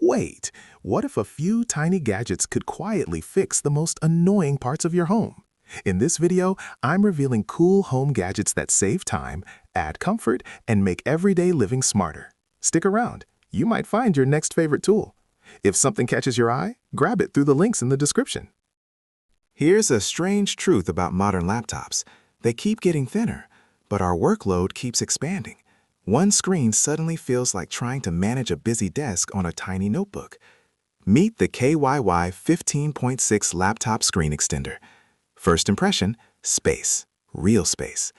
Wait, what if a few tiny gadgets could quietly fix the most annoying parts of your home? In this video, I'm revealing cool home gadgets that save time, add comfort, and make everyday living smarter. Stick around. You might find your next favorite tool. If something catches your eye, grab it through the links in the description. Here's a strange truth about modern laptops. They keep getting thinner, but our workload keeps expanding. One screen suddenly feels like trying to manage a busy desk on a tiny notebook. Meet the KYY 15.6 Laptop Screen Extender. First impression, space, real space.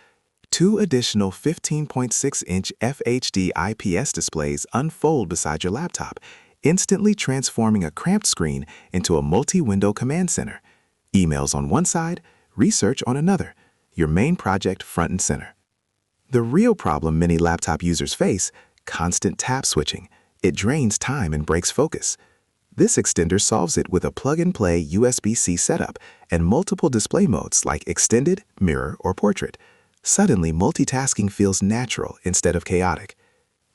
2 additional 15.6-inch FHD IPS displays unfold beside your laptop, instantly transforming a cramped screen into a multi-window command center. Emails on one side, research on another, your main project front and center. The real problem many laptop users face, constant tab switching. It drains time and breaks focus. This extender solves it with a plug-and-play USB-C setup and multiple display modes like Extended, Mirror, or Portrait. Suddenly, multitasking feels natural instead of chaotic.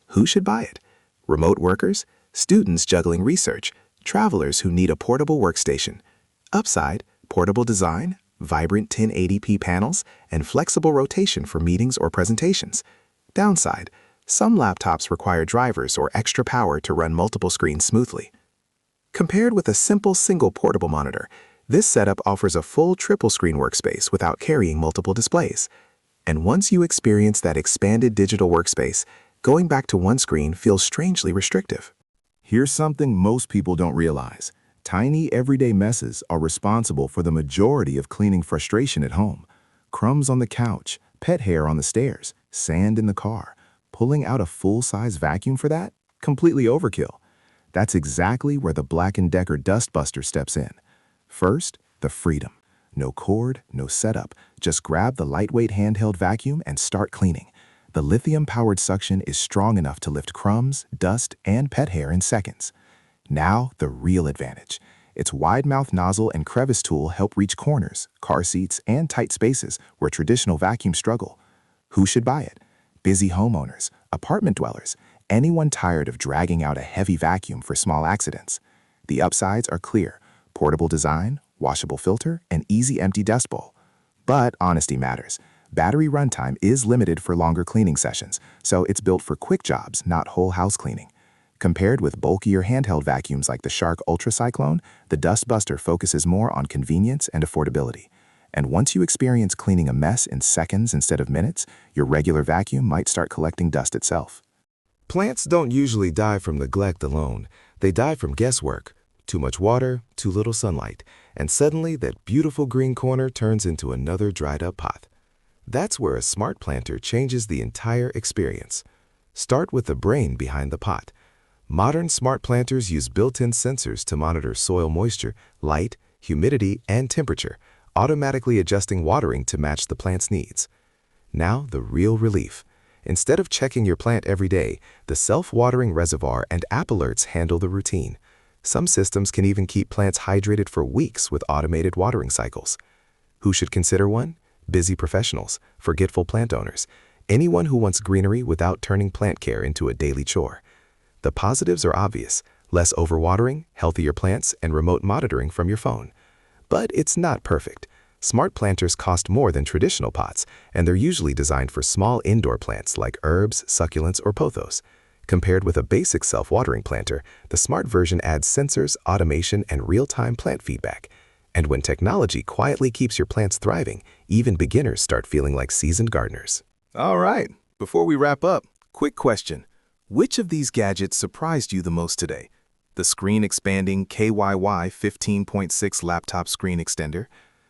Who should buy it? Remote workers, students juggling research, travelers who need a portable workstation. Upside, portable design, vibrant 1080p panels, and flexible rotation for meetings or presentations. Downside, some laptops require drivers or extra power to run multiple screens smoothly. Compared with a simple single portable monitor, this setup offers a full triple-screen workspace without carrying multiple displays. And once you experience that expanded digital workspace, going back to one screen feels strangely restrictive. Here's something most people don't realize. Tiny everyday messes are responsible for the majority of cleaning frustration at home. Crumbs on the couch, pet hair on the stairs, sand in the car. Pulling out a full-size vacuum for that? Completely overkill. That's exactly where the Black+Decker Dust Buster steps in. First, the freedom. No cord, no setup. Just grab the lightweight handheld vacuum and start cleaning. The lithium-powered suction is strong enough to lift crumbs, dust, and pet hair in seconds. Now, the real advantage. Its wide-mouth nozzle and crevice tool help reach corners, car seats, and tight spaces where traditional vacuums struggle. Who should buy it? Busy homeowners, apartment dwellers, anyone tired of dragging out a heavy vacuum for small accidents. The upsides are clear: portable design, washable filter, and easy empty dust bowl. But honesty matters. Battery runtime is limited for longer cleaning sessions, so it's built for quick jobs, not whole house cleaning. Compared with bulkier handheld vacuums like the Shark Ultra Cyclone, the Dust Buster focuses more on convenience and affordability. And once you experience cleaning a mess in seconds instead of minutes, your regular vacuum might start collecting dust itself. Plants don't usually die from neglect alone. They die from guesswork. Too much water, too little sunlight, and suddenly that beautiful green corner turns into another dried-up pot. That's where a smart planter changes the entire experience. Start with the brain behind the pot. Modern smart planters use built-in sensors to monitor soil moisture, light, humidity, and temperature, automatically adjusting watering to match the plant's needs. Now, the real relief. Instead of checking your plant every day, the self-watering reservoir and app alerts handle the routine. Some systems can even keep plants hydrated for weeks with automated watering cycles. Who should consider one? Busy professionals, forgetful plant owners, anyone who wants greenery without turning plant care into a daily chore. The positives are obvious: less overwatering, healthier plants, and remote monitoring from your phone. But it's not perfect. Smart planters cost more than traditional pots, and they're usually designed for small indoor plants like herbs, succulents, or pothos. Compared with a basic self-watering planter, the smart version adds sensors, automation, and real-time plant feedback. And when technology quietly keeps your plants thriving, even beginners start feeling like seasoned gardeners. All right, before we wrap up, quick question. Which of these gadgets surprised you the most today? The screen-expanding KYY 15.6 Laptop Screen Extender,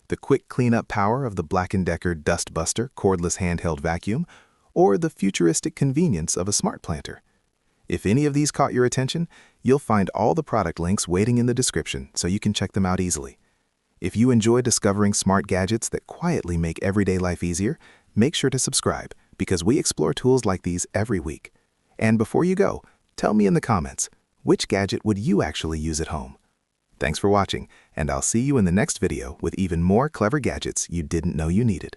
the quick cleanup power of the Black+Decker Dust Buster cordless handheld vacuum, or the futuristic convenience of a smart planter? If any of these caught your attention, you'll find all the product links waiting in the description so you can check them out easily. If you enjoy discovering smart gadgets that quietly make everyday life easier, make sure to subscribe because we explore tools like these every week. And before you go, tell me in the comments, which gadget would you actually use at home? Thanks for watching, and I'll see you in the next video with even more clever gadgets you didn't know you needed.